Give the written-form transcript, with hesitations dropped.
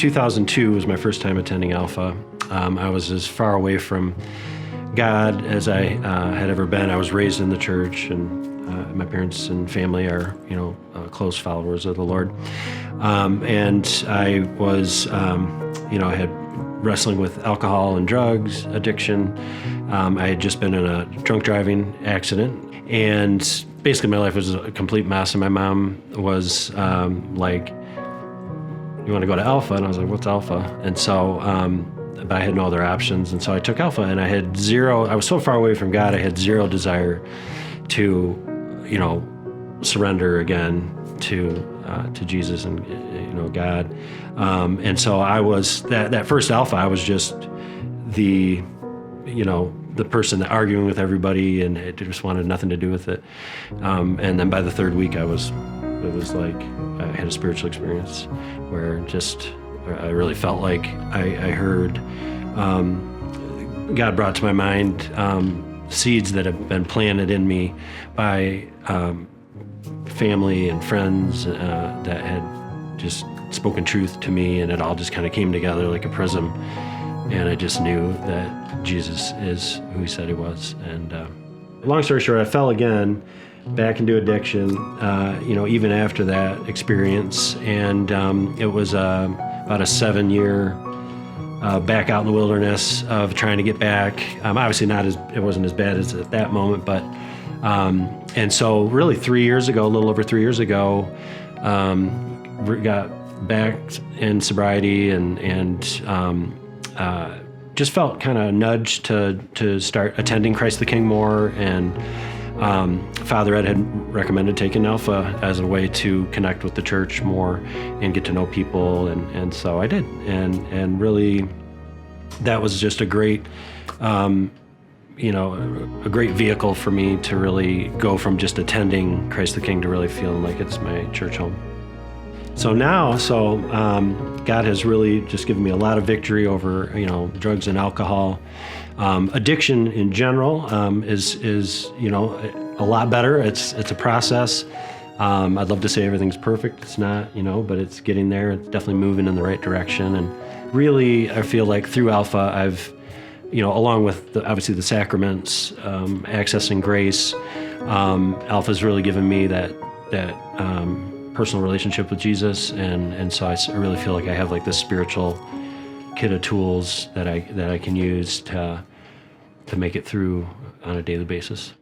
2002 was my first time attending Alpha. I was as far away from God as I had ever been. I was raised in the church, and my parents and family are, close followers of the Lord. And I was, I had wrestling with alcohol and drugs addiction. I had just been in a drunk driving accident, and basically my life was a complete mess. And my mom was like, "You want to go to Alpha?" And I was like, "What's Alpha?" And so, but I had no other options. And so I took Alpha, and I was so far away from God, I had zero desire to, surrender again to Jesus and, God. And so I was, that first Alpha, I was just the person arguing with everybody, and it just wanted nothing to do with it. And then by the third week, it was like I had a spiritual experience where I really felt like I heard God brought to my mind seeds that have been planted in me by family and friends that had just spoken truth to me, and it all just kind of came together like a prism. And I just knew that Jesus is who he said he was. And long story short, I fell again back into addiction, even after that experience. And it was about a 7-year back out in the wilderness of trying to get back. Obviously it wasn't as bad as at that moment, but and so really a little over 3 years ago, got back in sobriety and just felt kind of nudged to start attending Christ the King more. And Father Ed had recommended taking Alpha as a way to connect with the church more and get to know people, and so I did. And really, that was just a great a great vehicle for me to really go from just attending Christ the King to really feeling like it's my church home. So now, God has really just given me a lot of victory over, drugs and alcohol. Addiction in general is a lot better. It's a process. I'd love to say everything's perfect. It's not, but it's getting there. It's definitely moving in the right direction. And really, I feel like through Alpha, I've, along with obviously the sacraments, accessing grace, Alpha's really given me that personal relationship with Jesus, and so I really feel like I have like this spiritual kit of tools that I can use to make it through on a daily basis.